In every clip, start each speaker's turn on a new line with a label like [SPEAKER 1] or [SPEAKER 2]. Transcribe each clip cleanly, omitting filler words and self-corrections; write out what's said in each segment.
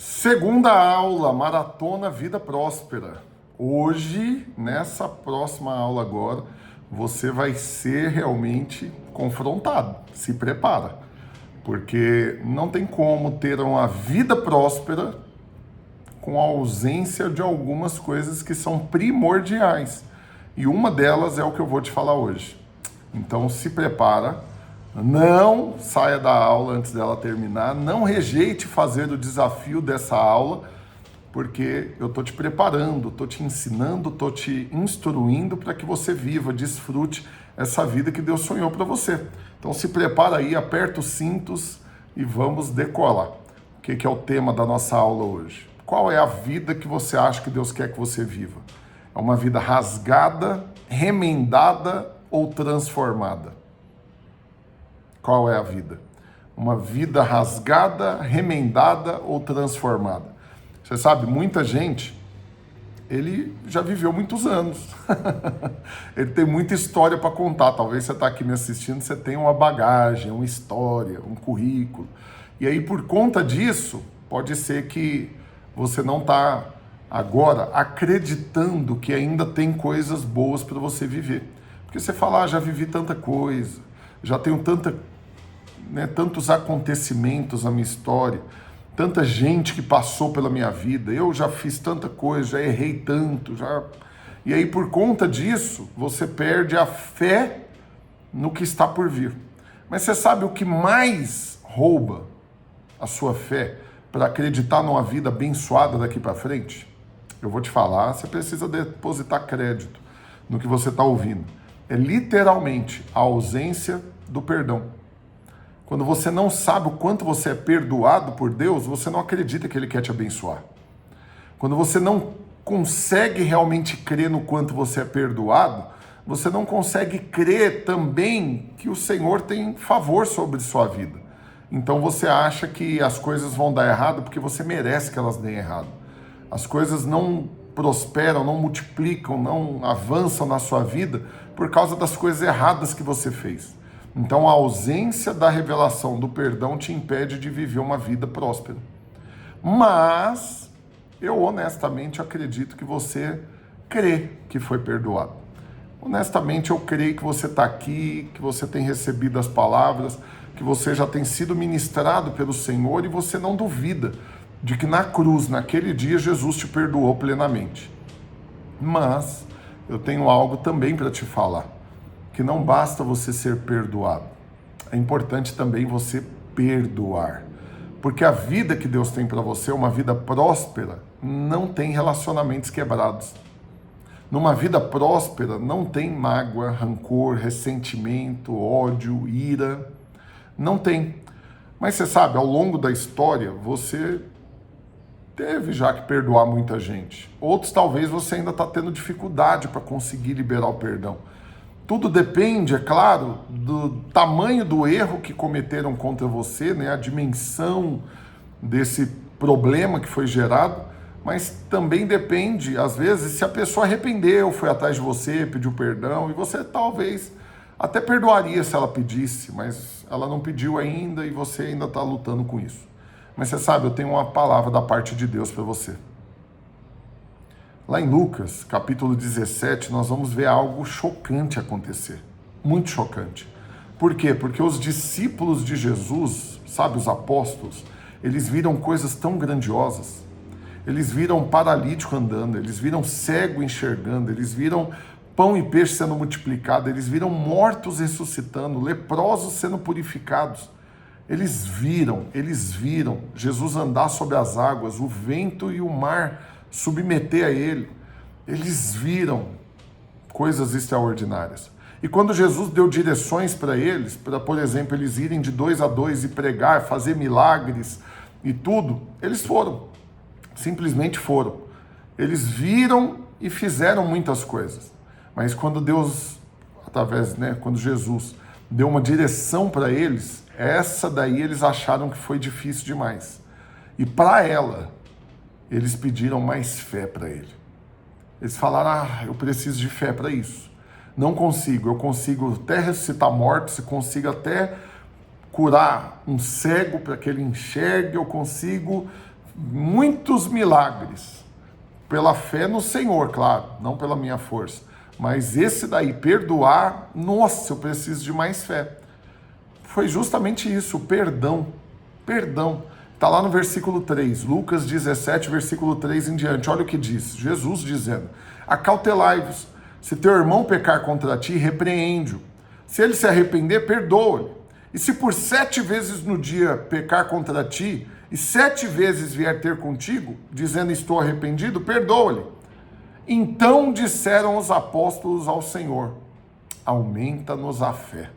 [SPEAKER 1] Segunda aula, Maratona Vida Próspera. Hoje, nessa próxima aula agora, você vai ser realmente confrontado. Se prepara, porque não tem como ter uma vida próspera com a ausência de algumas coisas que são primordiais. E uma delas é o que eu vou te falar hoje. Então se prepara. Não saia da aula antes dela terminar, não rejeite fazer o desafio dessa aula, porque eu estou te preparando, estou te ensinando, estou te instruindo para que você viva, desfrute essa vida que Deus sonhou para você. Então se prepara aí, aperta os cintos e vamos decolar. O que é o tema da nossa aula hoje? Qual é a vida que você acha que Deus quer que você viva? É uma vida rasgada, remendada ou transformada? Qual é a vida? Uma vida rasgada, remendada ou transformada? Você sabe, muita gente, ele já viveu muitos anos. Ele tem muita história para contar. Talvez você está aqui me assistindo, você tem uma bagagem, uma história, um currículo. E aí, por conta disso, pode ser que você não está agora acreditando que ainda tem coisas boas para você viver. Porque você fala, já vivi tanta coisa, já tenho tantos acontecimentos na minha história, tanta gente que passou pela minha vida, eu já fiz tanta coisa, já errei tanto, E aí, por conta disso, você perde a fé no que está por vir. Mas você sabe o que mais rouba a sua fé para acreditar numa vida abençoada daqui para frente? Eu vou te falar, você precisa depositar crédito no que você está ouvindo. É literalmente a ausência do perdão. Quando você não sabe o quanto você é perdoado por Deus, você não acredita que Ele quer te abençoar. Quando você não consegue realmente crer no quanto você é perdoado, você não consegue crer também que o Senhor tem favor sobre sua vida. Então você acha que as coisas vão dar errado porque você merece que elas deem errado. As coisas não prosperam, não multiplicam, não avançam na sua vida por causa das coisas erradas que você fez. Então a ausência da revelação do perdão te impede de viver uma vida próspera. Mas eu honestamente acredito que você crê que foi perdoado. Honestamente eu creio que você está aqui, que você tem recebido as palavras, que você já tem sido ministrado pelo Senhor e você não duvida de que na cruz, naquele dia, Jesus te perdoou plenamente. Mas eu tenho algo também para te falar, que não basta você ser perdoado. É importante também você perdoar. Porque a vida que Deus tem para você, uma vida próspera, não tem relacionamentos quebrados. Numa vida próspera, não tem mágoa, rancor, ressentimento, ódio, ira. Não tem. Mas você sabe, ao longo da história, você teve já que perdoar muita gente. Outros talvez você ainda está tendo dificuldade para conseguir liberar o perdão. Tudo depende, é claro, do tamanho do erro que cometeram contra você, a dimensão desse problema que foi gerado, mas também depende, às vezes, se a pessoa arrependeu, foi atrás de você, pediu perdão, e você talvez até perdoaria se ela pedisse, mas ela não pediu ainda e você ainda está lutando com isso. Mas você sabe, eu tenho uma palavra da parte de Deus para você. Lá em Lucas, capítulo 17, nós vamos ver algo chocante acontecer. Muito chocante. Por quê? Porque os discípulos de Jesus, sabe, os apóstolos, eles viram coisas tão grandiosas. Eles viram paralítico andando, eles viram cego enxergando, eles viram pão e peixe sendo multiplicado, eles viram mortos ressuscitando, leprosos sendo purificados. Eles viram Jesus andar sobre as águas, o vento e o mar submeter a ele. Eles viram coisas extraordinárias. E quando Jesus deu direções para eles, para, por exemplo, eles irem de 2 a 2 e pregar, fazer milagres e tudo, eles foram. Simplesmente foram. Eles viram e fizeram muitas coisas. Mas quando quando Jesus deu uma direção para eles, essa daí eles acharam que foi difícil demais. E para ela, eles pediram mais fé para ele. Eles falaram, eu preciso de fé para isso. Não consigo, eu consigo até ressuscitar mortos, eu consigo até curar um cego para que ele enxergue, eu consigo muitos milagres, pela fé no Senhor, claro, não pela minha força. Mas esse daí, perdoar, nossa, eu preciso de mais fé. Foi justamente isso, o perdão. Perdão. Está lá no versículo 3, Lucas 17, versículo 3 em diante. Olha o que diz, Jesus dizendo: acautelai-vos, se teu irmão pecar contra ti, repreende-o. Se ele se arrepender, perdoa-lhe. E se por 7 vezes no dia pecar contra ti, e 7 vezes vier ter contigo, dizendo estou arrependido, perdoa-lhe. Então disseram os apóstolos ao Senhor: aumenta-nos a fé.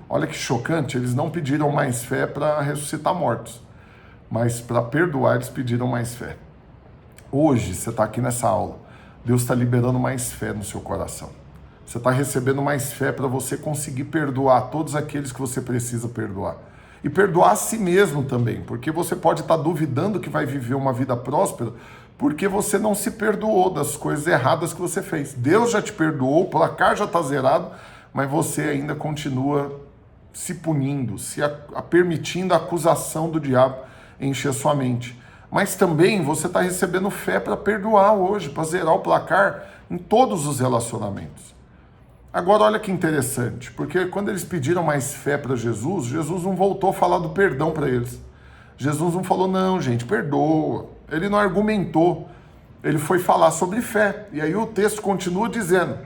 [SPEAKER 1] Olha que chocante, eles não pediram mais fé para ressuscitar mortos, mas para perdoar eles pediram mais fé. Hoje, você está aqui nessa aula, Deus está liberando mais fé no seu coração. Você está recebendo mais fé para você conseguir perdoar todos aqueles que você precisa perdoar. E perdoar a si mesmo também, porque você pode estar duvidando que vai viver uma vida próspera porque você não se perdoou das coisas erradas que você fez. Deus já te perdoou, o placar já está zerado, mas você ainda continua se punindo, permitindo a acusação do diabo encher sua mente. Mas também você está recebendo fé para perdoar hoje, para zerar o placar em todos os relacionamentos. Agora olha que interessante, porque quando eles pediram mais fé para Jesus, Jesus não voltou a falar do perdão para eles. Jesus não falou, não, gente, perdoa. Ele não argumentou, ele foi falar sobre fé. E aí o texto continua dizendo: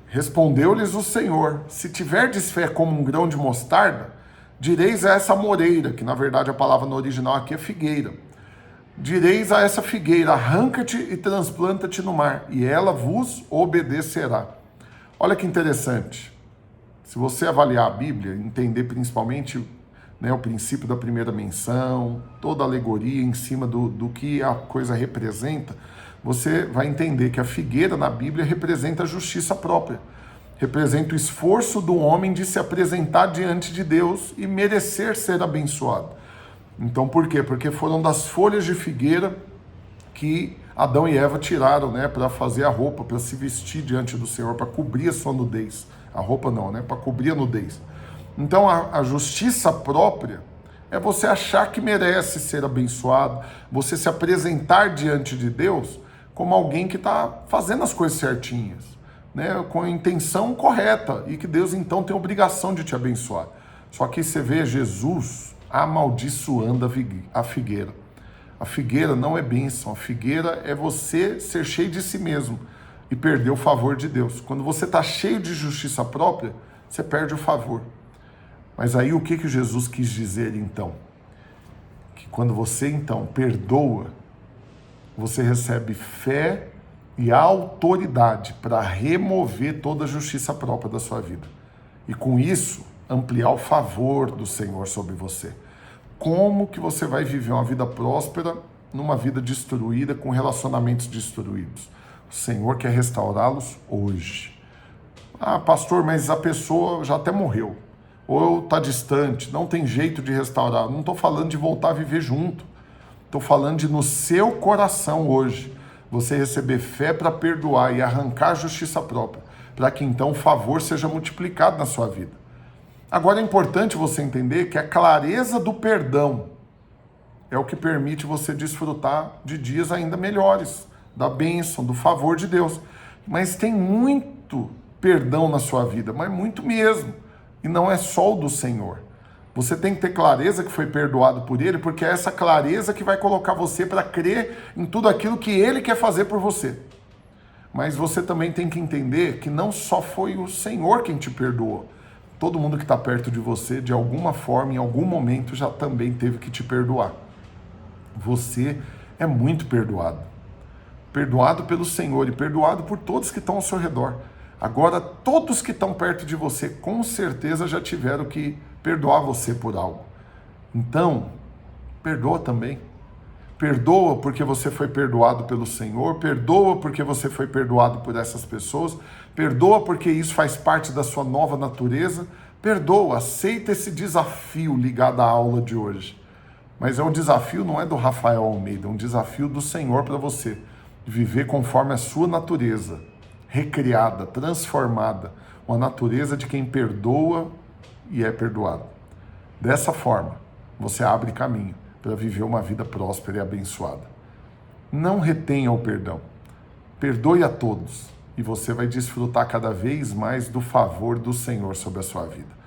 [SPEAKER 1] respondeu-lhes o Senhor: se tiverdes fé como um grão de mostarda, direis a essa moreira, que na verdade a palavra no original aqui é figueira. Direis a essa figueira: arranca-te e transplanta-te no mar, e ela vos obedecerá. Olha que interessante. Se você avaliar a Bíblia, entender principalmente, né, o princípio da primeira menção, toda a alegoria em cima do que a coisa representa, você vai entender que a figueira na Bíblia representa a justiça própria, representa o esforço do homem de se apresentar diante de Deus e merecer ser abençoado. Então por quê? Porque foram das folhas de figueira que Adão e Eva tiraram, né, para fazer a roupa, para se vestir diante do Senhor, para cobrir a sua nudez. A roupa não, né, para cobrir a nudez. Então a justiça própria é você achar que merece ser abençoado, você se apresentar diante de Deus como alguém que está fazendo as coisas certinhas, né, com a intenção correta, e que Deus então tem a obrigação de te abençoar. Só que você vê Jesus amaldiçoando a figueira. A figueira não é bênção, a figueira é você ser cheio de si mesmo e perder o favor de Deus. Quando você está cheio de justiça própria, você perde o favor. Mas aí o que Jesus quis dizer então? Que quando você então perdoa, você recebe fé e autoridade para remover toda a justiça própria da sua vida. E com isso, ampliar o favor do Senhor sobre você. Como que você vai viver uma vida próspera numa vida destruída, com relacionamentos destruídos? O Senhor quer restaurá-los hoje. Ah, pastor, mas a pessoa já até morreu. Ou está distante, não tem jeito de restaurar. Não estou falando de voltar a viver junto. Estou falando de no seu coração hoje, você receber fé para perdoar e arrancar a justiça própria, para que então o favor seja multiplicado na sua vida. Agora é importante você entender que a clareza do perdão é o que permite você desfrutar de dias ainda melhores, da bênção, do favor de Deus. Mas tem muito perdão na sua vida, mas muito mesmo. E não é só o do Senhor. Você tem que ter clareza que foi perdoado por Ele, porque é essa clareza que vai colocar você para crer em tudo aquilo que Ele quer fazer por você. Mas você também tem que entender que não só foi o Senhor quem te perdoou. Todo mundo que está perto de você, de alguma forma, em algum momento, já também teve que te perdoar. Você é muito perdoado. Perdoado pelo Senhor e perdoado por todos que estão ao seu redor. Agora, todos que estão perto de você, com certeza já tiveram que perdoar você por algo. Então, perdoa também. Perdoa porque você foi perdoado pelo Senhor, perdoa porque você foi perdoado por essas pessoas, perdoa porque isso faz parte da sua nova natureza, perdoa, aceita esse desafio ligado à aula de hoje. Mas é um desafio, não é do Rafael Almeida, é um desafio do Senhor para você, viver conforme a sua natureza, recriada, transformada, uma natureza de quem perdoa e é perdoado. Dessa forma, você abre caminho para viver uma vida próspera e abençoada. Não retenha o perdão. Perdoe a todos e você vai desfrutar cada vez mais do favor do Senhor sobre a sua vida.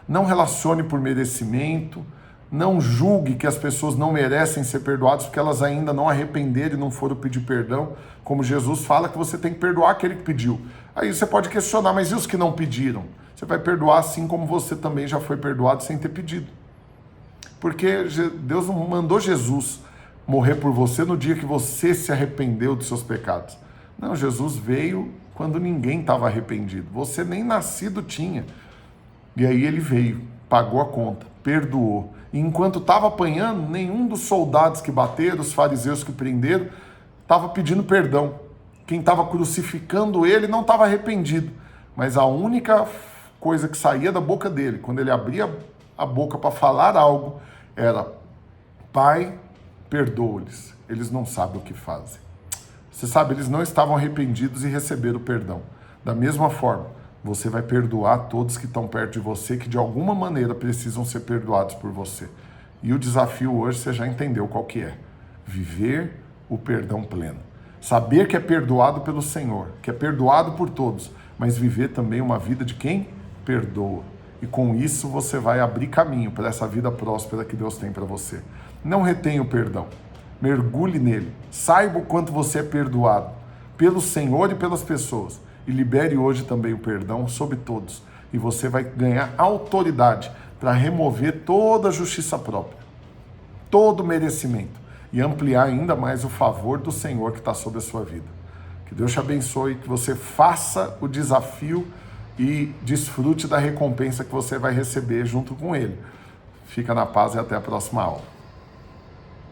[SPEAKER 1] Não relacione por merecimento, não julgue que as pessoas não merecem ser perdoadas porque elas ainda não arrependeram e não foram pedir perdão, como Jesus fala que você tem que perdoar aquele que pediu. Aí você pode questionar, mas e os que não pediram? Você vai perdoar assim como você também já foi perdoado sem ter pedido. Porque Deus não mandou Jesus morrer por você no dia que você se arrependeu dos seus pecados. Não, Jesus veio quando ninguém estava arrependido. Você nem nascido tinha. E aí ele veio, pagou a conta, perdoou. E enquanto estava apanhando, nenhum dos soldados que bateram, os fariseus que prenderam, estava pedindo perdão. Quem estava crucificando ele não estava arrependido. Mas a única coisa que saía da boca dele, quando ele abria a boca para falar algo, era: Pai, perdoa-lhes, eles não sabem o que fazem. Você sabe, eles não estavam arrependidos e receberam o perdão. Da mesma forma, você vai perdoar todos que estão perto de você, que de alguma maneira precisam ser perdoados por você. E o desafio hoje você já entendeu qual que é: viver o perdão pleno. Saber que é perdoado pelo Senhor, que é perdoado por todos, mas viver também uma vida de quem perdoa. E com isso você vai abrir caminho para essa vida próspera que Deus tem para você. Não retenha o perdão. Mergulhe nele. Saiba o quanto você é perdoado pelo Senhor e pelas pessoas. E libere hoje também o perdão sobre todos. E você vai ganhar autoridade para remover toda a justiça própria, todo o merecimento e ampliar ainda mais o favor do Senhor que está sobre a sua vida. Que Deus te abençoe, que você faça o desafio e desfrute da recompensa que você vai receber junto com Ele. Fica na paz e até a próxima aula.